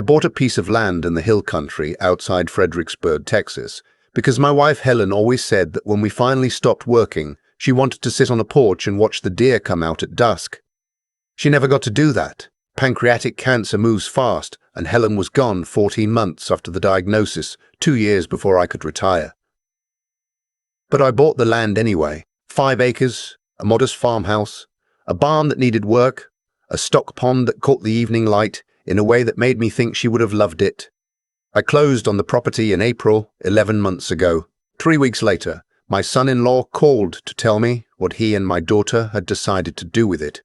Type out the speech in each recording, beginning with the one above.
I bought a piece of land in the hill country outside Fredericksburg, Texas, because my wife Helen always said that when we finally stopped working, she wanted to sit on a porch and watch the deer come out at dusk. She never got to do that. Pancreatic cancer moves fast, and Helen was gone 14 months after the diagnosis, 2 years before I could retire. But I bought the land anyway. 5 acres, a modest farmhouse, a barn that needed work, a stock pond that caught the evening light in a way that made me think she would have loved it. I closed on the property in April, 11 months ago. 3 weeks later, my son-in-law called to tell me what he and my daughter had decided to do with it.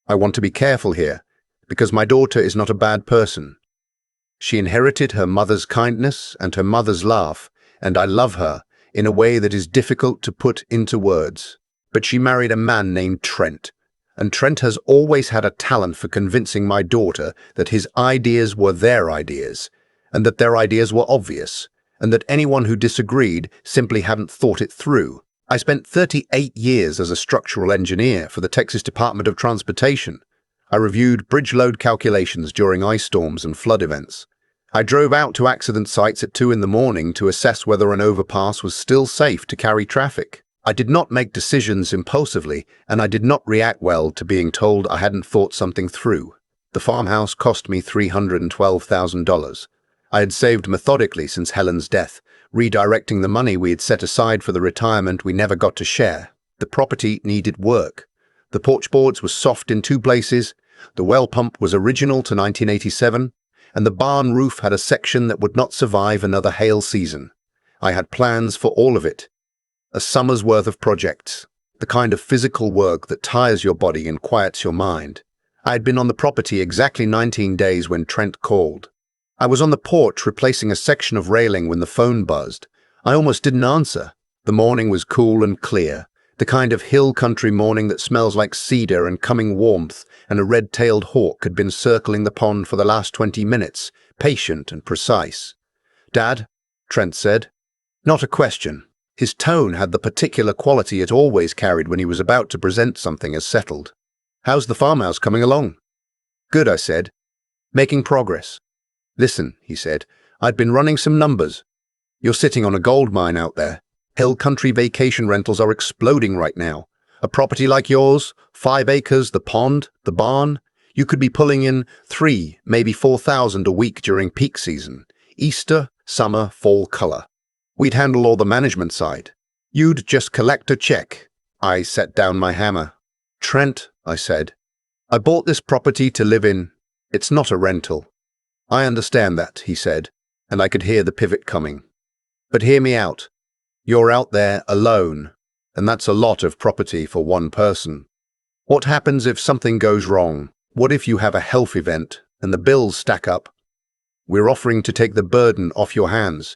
I want to be careful here, because my daughter is not a bad person. She inherited her mother's kindness and her mother's laugh, and I love her in a way that is difficult to put into words. But she married a man named Trent, and Trent has always had a talent for convincing my daughter that his ideas were their ideas, and that their ideas were obvious, and that anyone who disagreed simply hadn't thought it through. I spent 38 years as a structural engineer for the Texas Department of Transportation. I reviewed bridge load calculations during ice storms and flood events. I drove out to accident sites at 2 in the morning to assess whether an overpass was still safe to carry traffic. I did not make decisions impulsively, and I did not react well to being told I hadn't thought something through. The farmhouse cost me $312,000. I had saved methodically since Helen's death, redirecting the money we had set aside for the retirement we never got to share. The property needed work. The porch boards were soft in 2 places, the well pump was original to 1987, and the barn roof had a section that would not survive another hail season. I had plans for all of it. A summer's worth of projects, the kind of physical work that tires your body and quiets your mind. I had been on the property exactly 19 days when Trent called. I was on the porch replacing a section of railing when the phone buzzed. I almost didn't answer. The morning was cool and clear, the kind of hill country morning that smells like cedar and coming warmth, and a red-tailed hawk had been circling the pond for the last 20 minutes, patient and precise. "Dad," Trent said. Not a question. His tone had the particular quality it always carried when he was about to present something as settled. "How's the farmhouse coming along?" "Good," I said. "Making progress." "Listen," he said, "I'd been running some numbers. You're sitting on a gold mine out there. Hill country vacation rentals are exploding right now. A property like yours, 5 acres, the pond, the barn, you could be pulling in 3, maybe 4,000 a week during peak season. Easter, summer, fall color. We'd handle all the management side. You'd just collect a check." I set down my hammer. "Trent," I said, "I bought this property to live in. It's not a rental." "I understand that," he said, and I could hear the pivot coming. "But hear me out. You're out there alone, and that's a lot of property for one person. What happens if something goes wrong? What if you have a health event and the bills stack up? We're offering to take the burden off your hands.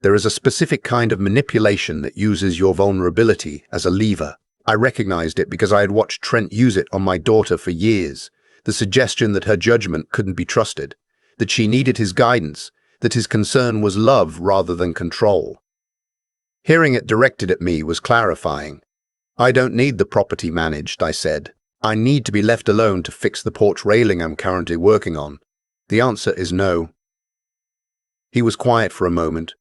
There is a specific kind of manipulation that uses your vulnerability as a lever. I recognized it because I had watched Trent use it on my daughter for years. The suggestion that her judgment couldn't be trusted, that she needed his guidance, that his concern was love rather than control. Hearing it directed at me was clarifying. "I don't need the property managed," I said. "I need to be left alone to fix the porch railing I'm currently working on." "The answer is no." He was quiet for a moment.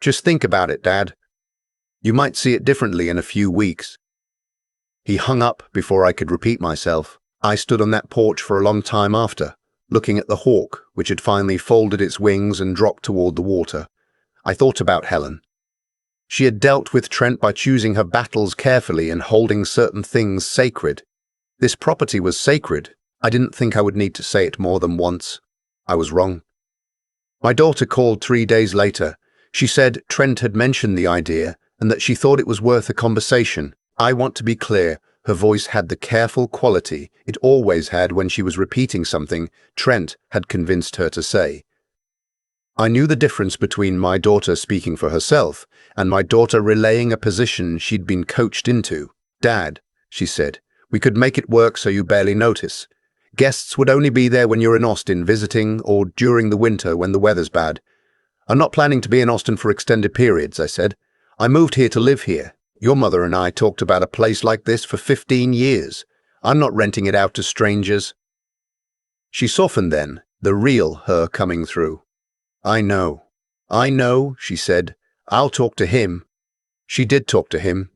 "Just think about it, Dad. You might see it differently in a few weeks." He hung up before I could repeat myself. I stood on that porch for a long time after, looking at the hawk, which had finally folded its wings and dropped toward the water. I thought about Helen. She had dealt with Trent by choosing her battles carefully and holding certain things sacred. This property was sacred. I didn't think I would need to say it more than once. I was wrong. My daughter called 3 days later. She said Trent had mentioned the idea and that she thought it was worth a conversation. I want to be clear, her voice had the careful quality it always had when she was repeating something Trent had convinced her to say. I knew the difference between my daughter speaking for herself and my daughter relaying a position she'd been coached into. "Dad," she said, "we could make it work so you barely notice. Guests would only be there when you're in Austin visiting or during the winter when the weather's bad." "I'm not planning to be in Austin for extended periods," I said. "I moved here to live here. Your mother and I talked about a place like this for 15 years. I'm not renting it out to strangers." She softened then The real her coming through. I know, she said. I'll talk to him. She did talk to him.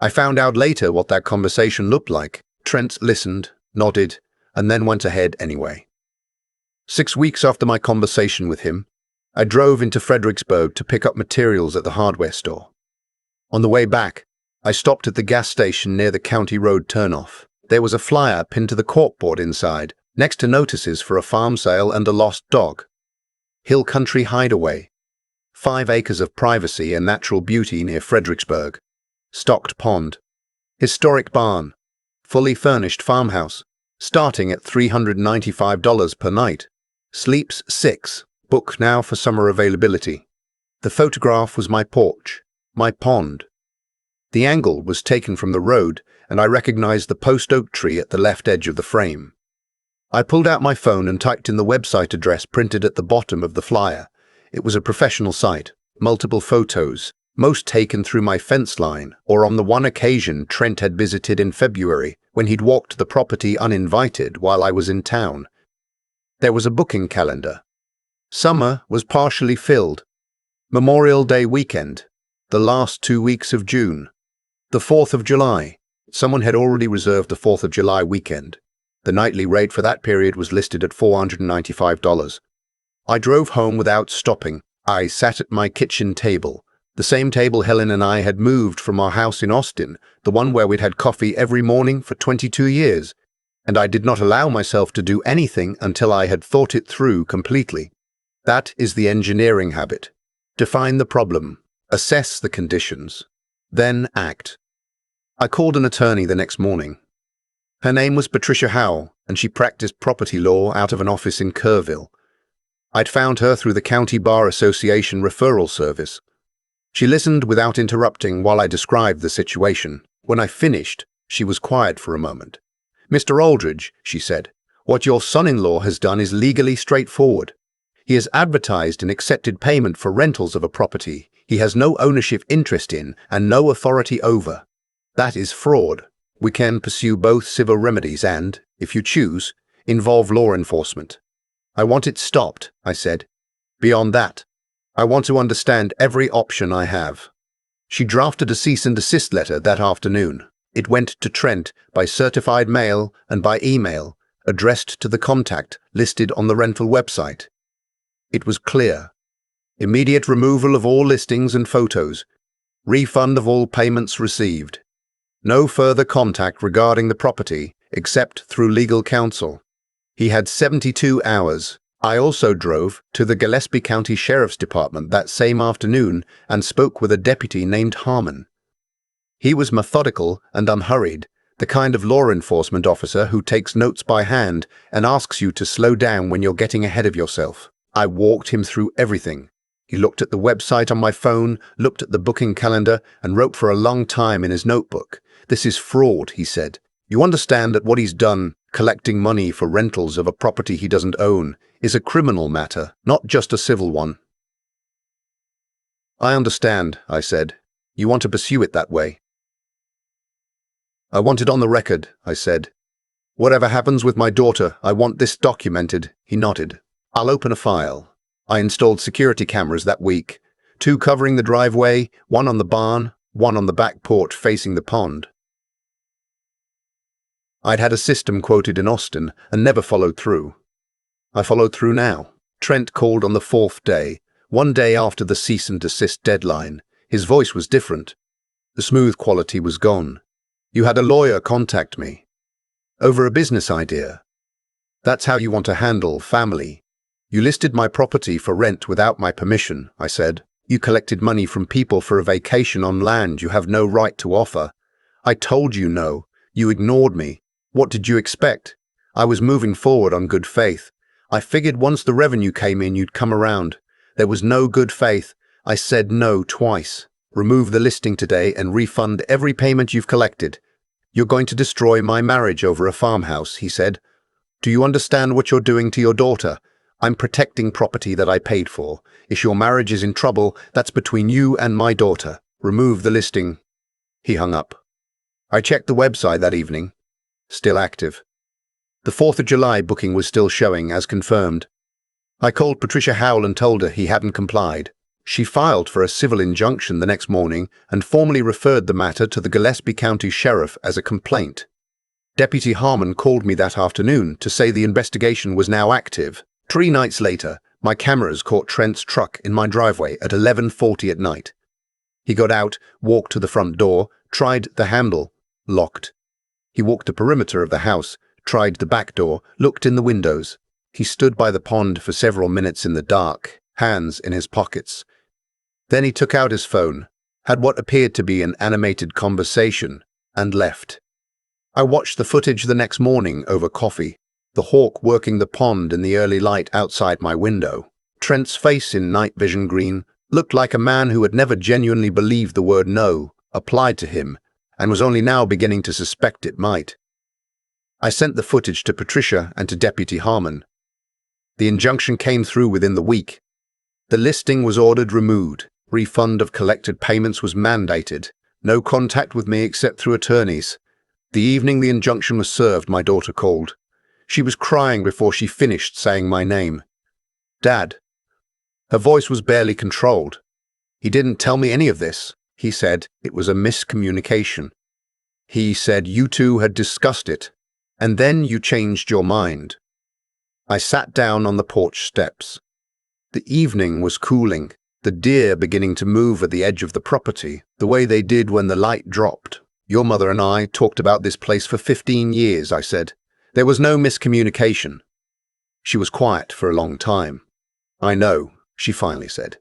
I found out later what that conversation looked like. Trent listened, nodded, and then went ahead anyway. 6 weeks after my conversation with him, I drove into Fredericksburg to pick up materials at the hardware store. On the way back, I stopped at the gas station near the County Road turnoff. There was a flyer pinned to the corkboard inside, next to notices for a farm sale and a lost dog. Hill Country Hideaway. 5 acres of privacy and natural beauty near Fredericksburg. Stocked pond. Historic barn. Fully furnished farmhouse. Starting at $395 per night. Sleeps 6. Book now for summer availability. The photograph was my porch. My pond. The angle was taken from the road, and I recognized the post oak tree at the left edge of the frame. I pulled out my phone and typed in the website address printed at the bottom of the flyer. It was a professional site, multiple photos, most taken through my fence line, or on the one occasion Trent had visited in February when he'd walked the property uninvited while I was in town. There was a booking calendar. Summer was partially filled. Memorial Day weekend, the last 2 weeks of June. The 4th of July. Someone had already reserved the 4th of July weekend. The nightly rate for that period was listed at $495. I drove home without stopping. I sat at my kitchen table, the same table Helen and I had moved from our house in Austin, the one where we'd had coffee every morning for 22 years, and I did not allow myself to do anything until I had thought it through completely. That is the engineering habit. Define the problem, assess the conditions, then act. I called an attorney the next morning. Her name was Patricia Howell, and she practiced property law out of an office in Kerrville. I'd found her through the County Bar Association referral service. She listened without interrupting while I described the situation. When I finished, she was quiet for a moment. "Mr. Aldridge," she said, "what your son-in-law has done is legally straightforward. He has advertised and accepted payment for rentals of a property he has no ownership interest in and no authority over. That is fraud. We can pursue both civil remedies and, if you choose, involve law enforcement." "I want it stopped," I said. "Beyond that, I want to understand every option I have." She drafted a cease and desist letter that afternoon. It went to Trent by certified mail and by email, addressed to the contact listed on the rental website. It was clear. Immediate removal of all listings and photos. Refund of all payments received. No further contact regarding the property, except through legal counsel. He had 72 hours. I also drove to the Gillespie County Sheriff's Department that same afternoon and spoke with a deputy named Harmon. He was methodical and unhurried, the kind of law enforcement officer who takes notes by hand and asks you to slow down when you're getting ahead of yourself. I walked him through everything. He looked at the website on my phone, looked at the booking calendar, and wrote for a long time in his notebook. "This is fraud," he said. "You understand that what he's done, collecting money for rentals of a property he doesn't own, is a criminal matter, not just a civil one." "I understand," I said. "You want to pursue it that way." "I want it on the record," I said. "Whatever happens with my daughter, I want this documented." He nodded. "I'll open a file." I installed security cameras that week, 2 covering the driveway, 1 on the barn, 1 on the back porch facing the pond. I'd had a system quoted in Austin and never followed through. I followed through now. Trent called on the 4th day, 1 day after the cease and desist deadline. His voice was different. The smooth quality was gone. "You had a lawyer contact me. Over a business idea. That's how you want to handle family. You listed my property for rent without my permission," I said. "You collected money from people for a vacation on land you have no right to offer. I told you no. You ignored me. What did you expect? I was moving forward on good faith. I figured once the revenue came in, you'd come around. There was no good faith. I said no twice. Remove the listing today and refund every payment you've collected. You're going to destroy my marriage over a farmhouse," he said. "Do you understand what you're doing to your daughter? I'm protecting property that I paid for. If your marriage is in trouble, that's between you and my daughter. Remove the listing." He hung up. I checked the website that evening. Still active. The 4th of July booking was still showing as confirmed. I called Patricia Howell and told her he hadn't complied. She filed for a civil injunction the next morning and formally referred the matter to the Gillespie County Sheriff as a complaint. Deputy Harmon called me that afternoon to say the investigation was now active. 3 nights later, my cameras caught Trent's truck in my driveway at 11:40 at night. He got out, walked to the front door, tried the handle, locked. He walked the perimeter of the house, tried the back door, looked in the windows. He stood by the pond for several minutes in the dark, hands in his pockets. Then he took out his phone, had what appeared to be an animated conversation, and left. I watched the footage the next morning over coffee, the hawk working the pond in the early light outside my window. Trent's face in night vision green looked like a man who had never genuinely believed the word no applied to him and was only now beginning to suspect it might. I sent the footage to Patricia and to Deputy Harmon. The injunction came through within the week. The listing was ordered removed. Refund of collected payments was mandated. No contact with me except through attorneys. The evening the injunction was served, my daughter called. She was crying before she finished saying my name. Dad. Her voice was barely controlled. He didn't tell me any of this. He said it was a miscommunication. He said you two had discussed it, and then you changed your mind. I sat down on the porch steps. The evening was cooling, the deer beginning to move at the edge of the property, the way they did when the light dropped. Your mother and I talked about this place for 15 years, I said. There was no miscommunication. She was quiet for a long time. I know, she finally said.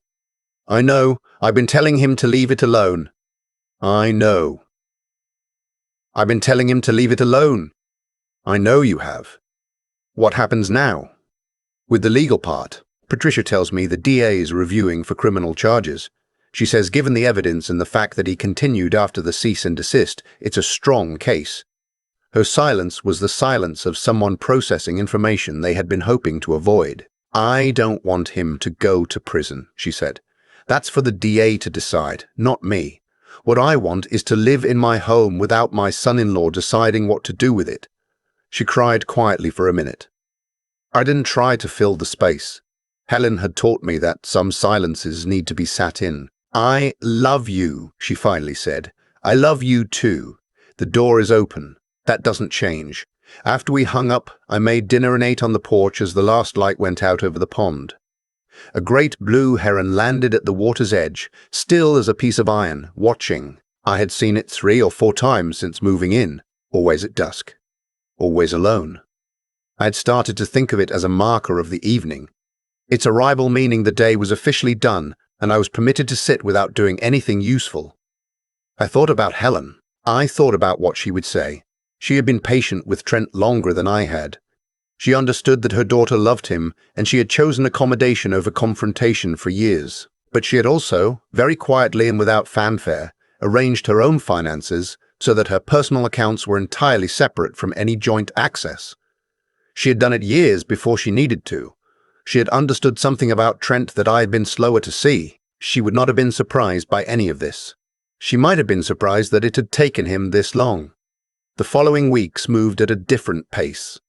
I know, I've been telling him to leave it alone. I know. I've been telling him to leave it alone. I know you have. What happens now? With the legal part, Patricia tells me the DA is reviewing for criminal charges. She says given the evidence and the fact that he continued after the cease and desist, it's a strong case. Her silence was the silence of someone processing information they had been hoping to avoid. I don't want him to go to prison, she said. That's for the DA to decide, not me. What I want is to live in my home without my son-in-law deciding what to do with it. She cried quietly for a minute. I didn't try to fill the space. Helen had taught me that some silences need to be sat in. I love you, she finally said. I love you too. The door is open. That doesn't change. After we hung up, I made dinner and ate on the porch as the last light went out over the pond. A great blue heron landed at the water's edge, still as a piece of iron, watching. I had seen it 3 or 4 times since moving in, always at dusk, always alone. I had started to think of it as a marker of the evening. Its arrival meaning the day was officially done, and I was permitted to sit without doing anything useful. I thought about Helen. I thought about what she would say. She had been patient with Trent longer than I had. She understood that her daughter loved him, and she had chosen accommodation over confrontation for years. But she had also, very quietly and without fanfare, arranged her own finances so that her personal accounts were entirely separate from any joint access. She had done it years before she needed to. She had understood something about Trent that I had been slower to see. She would not have been surprised by any of this. She might have been surprised that it had taken him this long. The following weeks moved at a different pace.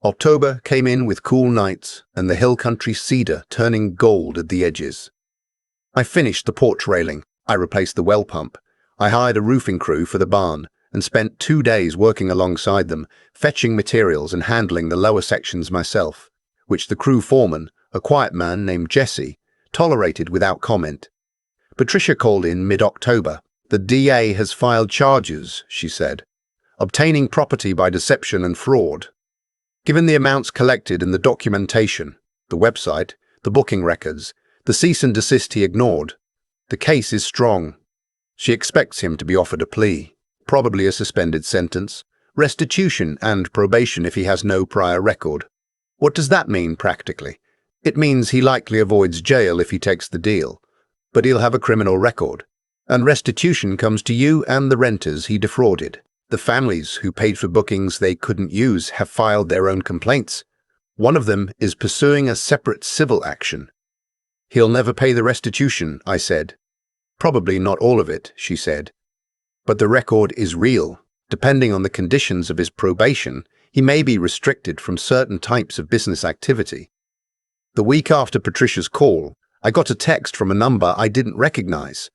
October came in with cool nights and the hill country cedar turning gold at the edges. I finished the porch railing. I replaced the well pump. I hired a roofing crew for the barn and spent 2 days working alongside them, fetching materials and handling the lower sections myself, which the crew foreman, a quiet man named Jesse, tolerated without comment. Patricia called in mid-October. The DA has filed charges, she said, obtaining property by deception and fraud. Given the amounts collected and the documentation, the website, the booking records, the cease and desist he ignored, the case is strong. She expects him to be offered a plea, probably a suspended sentence, restitution and probation if he has no prior record. What does that mean practically? It means he likely avoids jail if he takes the deal, but he'll have a criminal record, and restitution comes to you and the renters he defrauded. The families who paid for bookings they couldn't use have filed their own complaints. One of them is pursuing a separate civil action. He'll never pay the restitution, I said. Probably not all of it, she said. But the record is real. Depending on the conditions of his probation, He may be restricted from certain types of business activity. The week after Patricia's call, I got a text from a number I didn't recognize.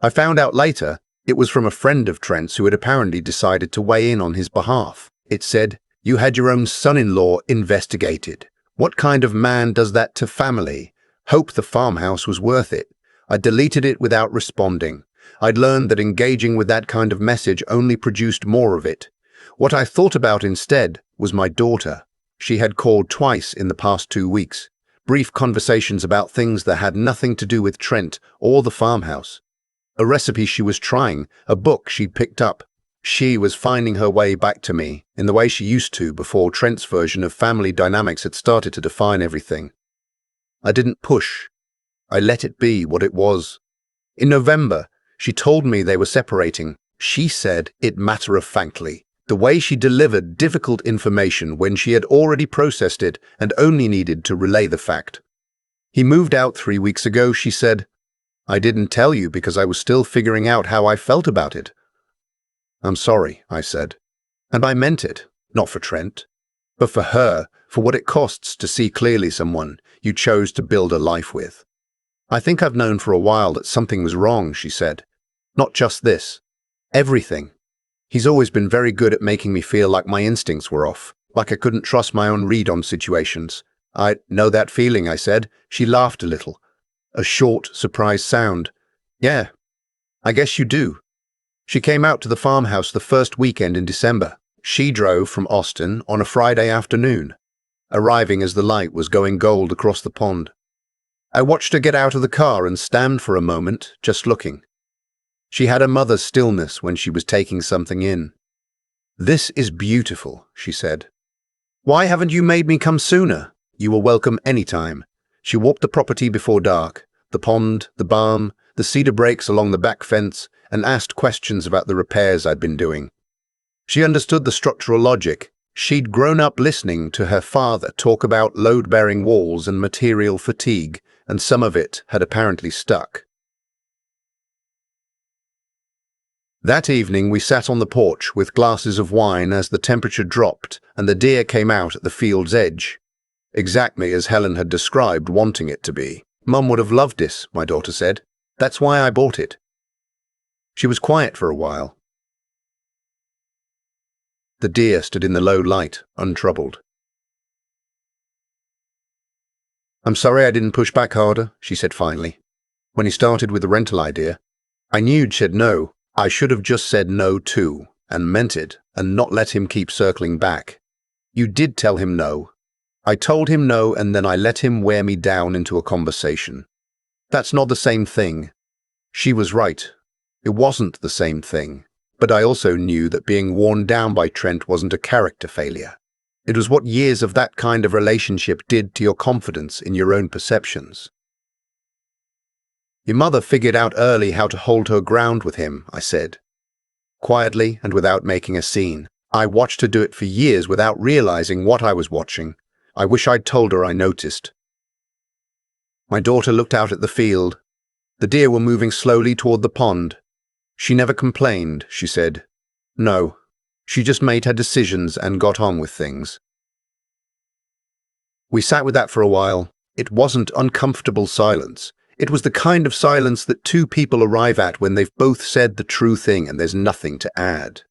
I found out later it was from a friend of Trent's who had apparently decided to weigh in on his behalf. It said, "You had your own son-in-law investigated. What kind of man does that to family? Hope the farmhouse was worth it." I deleted it without responding. I'd learned that engaging with that kind of message only produced more of it. What I thought about instead was my daughter. She had called twice in the past 2 weeks. Brief conversations about things that had nothing to do with Trent or the farmhouse. A recipe she was trying, a book she'd picked up. She was finding her way back to me in the way she used to before Trent's version of family dynamics had started to define everything. I didn't push. I let it be what it was. In November, she told me they were separating. She said it matter-of-factly, the way she delivered difficult information when she had already processed it and only needed to relay the fact. "He moved out 3 weeks ago," she said. "I didn't tell you because I was still figuring out how I felt about it." "I'm sorry," I said. And I meant it, not for Trent, but for her, for what it costs to see clearly someone you chose to build a life with. "I think I've known for a while that something was wrong," she said. "Not just this. Everything. He's always been very good at making me feel like my instincts were off, like I couldn't trust my own read on situations." "I know that feeling," I said. She laughed a little. A short, surprised sound. "Yeah, I guess you do." She came out to the farmhouse the first weekend in December. She drove from Austin on a Friday afternoon, arriving as the light was going gold across the pond. I watched her get out of the car and stand for a moment, just looking. She had a mother's stillness when she was taking something in. "This is beautiful," she said. "Why haven't you made me come sooner? You were welcome anytime." She walked the property before dark, the pond, the barn, the cedar breaks along the back fence, and asked questions about the repairs I'd been doing. She understood the structural logic. She'd grown up listening to her father talk about load-bearing walls and material fatigue, and some of it had apparently stuck. That evening we sat on the porch with glasses of wine as the temperature dropped and the deer came out at the field's edge. Exactly as Helen had described wanting it to be. "Mum would have loved this," my daughter said. "That's why I bought it." She was quiet for a while. The deer stood in the low light, untroubled. "I'm sorry I didn't push back harder," she said finally. "When he started with the rental idea, I knew you'd said no. I should have just said no too, and meant it, and not let him keep circling back." "You did tell him no." "I told him no, and then I let him wear me down into a conversation." "That's not the same thing." She was right. It wasn't the same thing. But I also knew that being worn down by Trent wasn't a character failure. It was what years of that kind of relationship did to your confidence in your own perceptions. "Your mother figured out early how to hold her ground with him," I said. Quietly and without making a scene. I watched her do it for years without realizing what I was watching. I wish I'd told her I noticed. My daughter looked out at the field. The deer were moving slowly toward the pond. "She never complained," she said. "No, she just made her decisions and got on with things." We sat with that for a while. It wasn't uncomfortable silence. It was the kind of silence that two people arrive at when they've both said the true thing and there's nothing to add.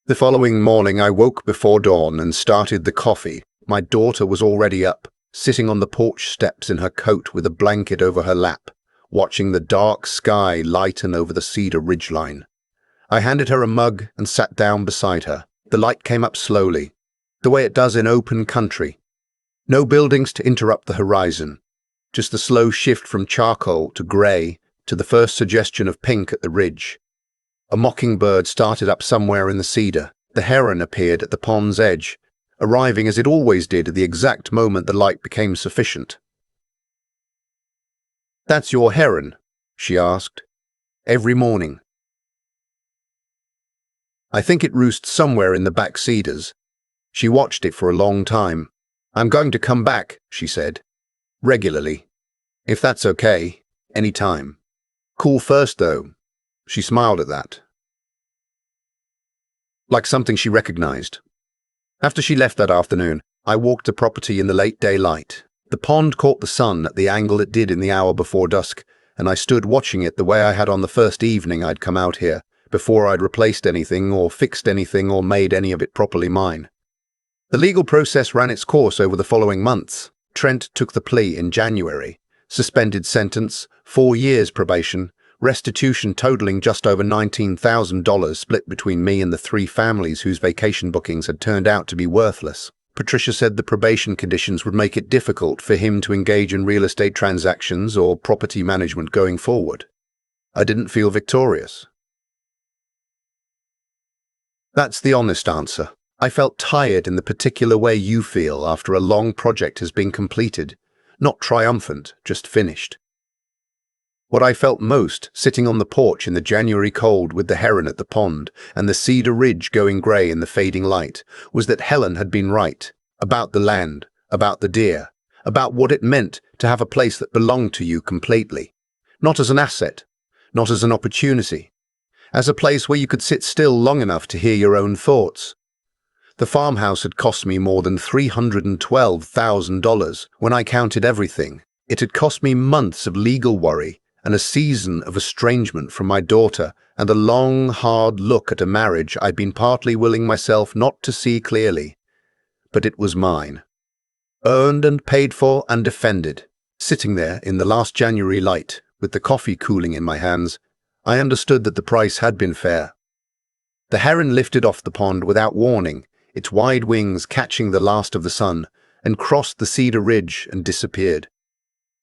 The following morning I woke before dawn and started the coffee. My daughter was already up, sitting on the porch steps in her coat with a blanket over her lap, watching the dark sky lighten over the cedar ridgeline. I handed her a mug and sat down beside her. The light came up slowly, the way it does in open country. No buildings to interrupt the horizon, just the slow shift from charcoal to grey to the first suggestion of pink at the ridge. A mockingbird started up somewhere in the cedar. The heron appeared at the pond's edge, arriving as it always did at the exact moment the light became sufficient. "That's your heron?" she asked. "Every morning." "I think it roosts somewhere in the back cedars." She watched it for a long time. "I'm going to come back," she said. "Regularly. If that's okay. Any time. Cool first, though." She smiled at that, like something she recognized. After she left that afternoon, I walked the property in the late daylight. The pond caught the sun at the angle it did in the hour before dusk, and I stood watching it the way I had on the first evening I'd come out here, before I'd replaced anything or fixed anything or made any of it properly mine. The legal process ran its course over the following months. Trent took the plea in January. Suspended sentence, 4 years probation, restitution totaling just over $19,000 split between me and the 3 families whose vacation bookings had turned out to be worthless. Patricia said the probation conditions would make it difficult for him to engage in real estate transactions or property management going forward. I didn't feel victorious. That's the honest answer. I felt tired in the particular way you feel after a long project has been completed. Not triumphant, just finished. What I felt most, sitting on the porch in the January cold with the heron at the pond and the cedar ridge going grey in the fading light, was that Helen had been right. About the land, about the deer, about what it meant to have a place that belonged to you completely. Not as an asset, not as an opportunity. As a place where you could sit still long enough to hear your own thoughts. The farmhouse had cost me more than $312,000 when I counted everything. It had cost me months of legal worry and a season of estrangement from my daughter and a long, hard look at a marriage I'd been partly willing myself not to see clearly. But it was mine. Earned and paid for and defended. Sitting there in the last January light, with the coffee cooling in my hands, I understood that the price had been fair. The heron lifted off the pond without warning, its wide wings catching the last of the sun, and crossed the cedar ridge and disappeared.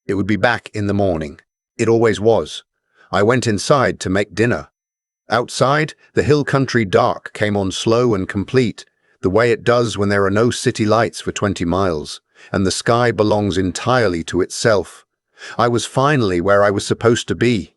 It would be back in the morning. It always was. I went inside to make dinner. Outside, the hill country dark came on slow and complete, the way it does when there are no city lights for 20 miles, and the sky belongs entirely to itself. I was finally where I was supposed to be,